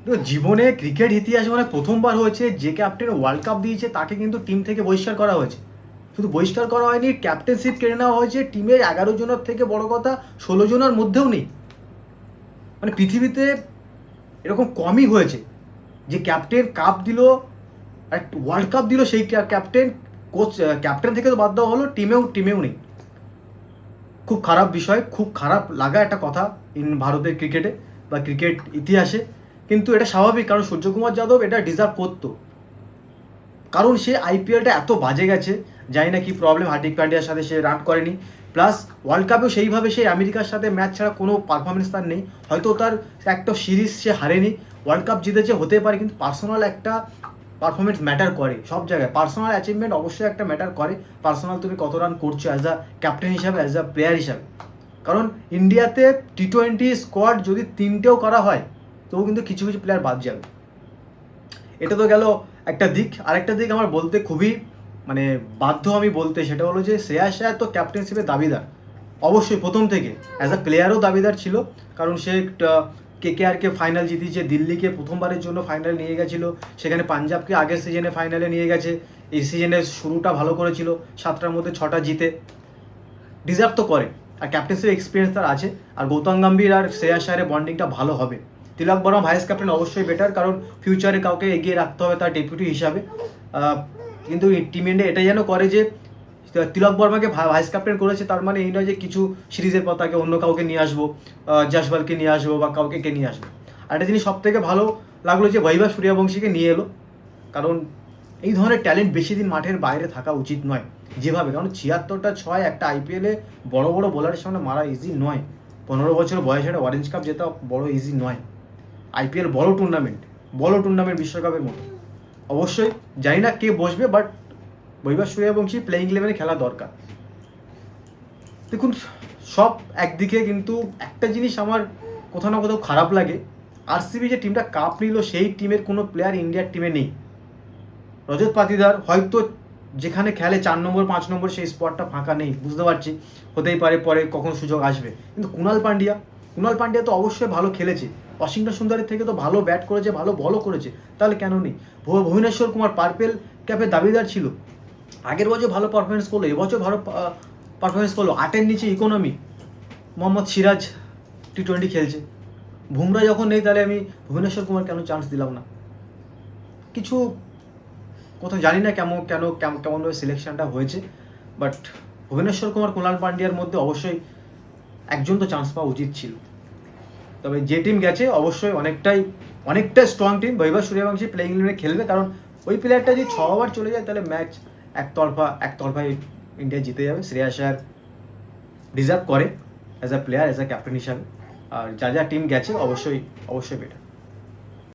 তো জীবনে ক্রিকেট ইতিহাসে মানে প্রথমবার হয়েছে যে ক্যাপ্টেন ওয়ার্ল্ড কাপ দিয়েছে তাকে কিন্তু টিম থেকে বহিষ্কার করা হয়েছে। শুধু বহিষ্কার করা হয়নি, ক্যাপ্টেনশিপ কেড়ে নেওয়া হয়েছে। টিমের 11 জনের থেকে বড় কথা 16 জনের মধ্যেও নেই। মানে পৃথিবীতে এরকম কমই হয়েছে যে ক্যাপ্টেন কাপ দিল আর ওয়ার্ল্ড কাপ দিল, সেই ক্যাপ্টেন কোচ ক্যাপ্টেন থেকে তো বাদ দেওয়া হলো, টিমেও নেই। খুব খারাপ বিষয়, খুব খারাপ লাগা একটা কথা ভারতের ক্রিকেটে বা ক্রিকেট ইতিহাসে। কিন্তু এটা স্বাভাবিক, কারণ সূর্যকুমার যাদব এটা ডিজার্ভ করতো। কারণ সে আইপিএলটা এত বাজে গেছে, জানি না কি প্রবলেম, হার্দিক পান্ডিয়ার সাথে সে রান করেনি, প্লাস ওয়ার্ল্ড কাপেও সেইভাবে সে আমেরিকার সাথে ম্যাচ ছাড়া কোনো পারফরমেন্স তার নেই। হয়তো তার একটা সিরিজ সে হারেনি, ওয়ার্ল্ড কাপ জিতেছে হতে পারে, কিন্তু পার্সোনাল একটা পারফরমেন্স ম্যাটার করে সব জায়গায়। পার্সোনাল অ্যাচিভমেন্ট অবশ্যই একটা ম্যাটার করে। পার্সোনাল তুমি কত রান করছো অ্যাজ আ ক্যাপ্টেন হিসাবে, অ্যাজ আ প্লেয়ার হিসাবে। কারণ ইন্ডিয়াতে টি20 স্কোয়াড যদি 3টেও করা হয় তবু কিন্তু কিছু কিছু প্লেয়ার বাদ যাবে। এটা তো গেল একটা দিক। আরেকটা দিক আমার বলতে খুবই মানে বাধ্য আমি বলতে, সেটা হলো যে শ্রেয়াস আয়ার তো ক্যাপ্টেনশিপের দাবিদার অবশ্যই প্রথম থেকে, অ্যাজ আ প্লেয়ারও দাবিদার ছিল। কারণ সে কেকেআরকে ফাইনাল জিতিয়েছে, দিল্লিকে প্রথমবারের জন্য ফাইনাল নিয়ে গেছিলো, সেখানে পাঞ্জাবকে আগের সিজনে ফাইনালে নিয়ে গেছে, এই সিজনের শুরুটা ভালো করেছিল, 7টার মধ্যে 6টা জিতে, ডিজার্ভ তো করে। আর ক্যাপ্টেন্সির এক্সপিরিয়েন্স তার আছে। আর গৌতম গম্ভীর আর শ্রেয়াস আয়ারের বন্ডিংটা ভালো হবে। তিলক বর্মা ভাইস ক্যাপ্টেন অবশ্যই বেটার, কারণ ফিউচারে কাউকে এগিয়ে রাখতে হবে তার ডেপুটি হিসাবে। কিন্তু টিম ইন্ডিয়া এটা যেন করে যে তিলক বর্মাকে ভাইস ক্যাপ্টেন করেছে, তার মানে এই নয় যে কিছু সিরিজের পর তাকে অন্য কাউকে নিয়ে আসবো, জয়সওয়ালকে নিয়ে আসবো বা কাউকে নিয়ে আসবো। আর একটা জিনিস সব থেকে ভালো লাগলো যে বৈভব সূর্যবংশীকে নিয়ে এলো, কারণ এই ধরনের ট্যালেন্ট বেশি দিন মাঠের বাইরে থাকা উচিত নয় যেভাবে। কারণ 76টা ছয় একটা আইপিএলে বড় বড় বোলারের সামনে মারা ইজি নয়। 15 বছর বয়সে একটা অরেঞ্জ কাপ জেতা বড় ইজি নয়। আইপিএল বড় টুর্নামেন্ট বিশ্বকাপের মতো। অবশ্যই জানি না কে বসবে, বাট বৈভব সূর্যবংশী প্লেইং ইলেভেনে খেলা দরকার। দেখুন, সব একদিকে, কিন্তু একটা জিনিস আমার কোথাও না কোথাও খারাপ লাগে, আরসিবি যে টিমটা কাপ নিল সেই টিমের কোনো প্লেয়ার ইন্ডিয়ার টিমে নেই। রজত পাতিদার হয়তো যেখানে খেলে 4 নম্বর 5 নম্বর সেই স্পটটা ফাঁকা নেই, বুঝতে পারছি, হতেই পারে পরে কখন সুযোগ আসবে। কিন্তু কুণাল পান্ডিয়া তো অবশ্যই ভালো খেলেছে, ওয়াশিংটন সুন্দরের থেকে তো ভালো ব্যাট করেছে, ভালো বলও করেছে, তাহলে কেন নেই? ভুবনেশ্বর কুমার পার্পেল ক্যাপের দাবিদার ছিল, আগের বছর ভালো পারফরমেন্স করলো, এবছর ভালো পারফরমেন্স করলো। 8-এর নিচে ইকোনমি। মোহাম্মদ সিরাজ টি20 খেলছে, বুমরা যখন নেই, তাহলে আমি ভুবনেশ্বর কুমার কেন চান্স দিলাম না? কিছু কোথাও জানি না কেমনভাবে সিলেকশনটা হয়েছে, বাট ভুবনেশ্বর কুমার কুণাল পান্ডিয়ার মধ্যে অবশ্যই একজন তো চান্স পাওয়া উচিত ছিল। তবে যে টিম গেছে অবশ্যই অনেকটা স্ট্রং টিম। বৈভব সূর্যবংশী প্লেইং ইলেভেনে খেলবে, কারণ ওই প্লেয়ারটা যদি 6 ওভার চলে যায় তাহলে ম্যাচ একতরফায় ইন্ডিয়া জিতে যাবে। শ্রেয়াস আয়ার ডিজার্ভ করে as a player, as a captain হিসাবে। আর যা টিম গেছে অবশ্যই বেটার।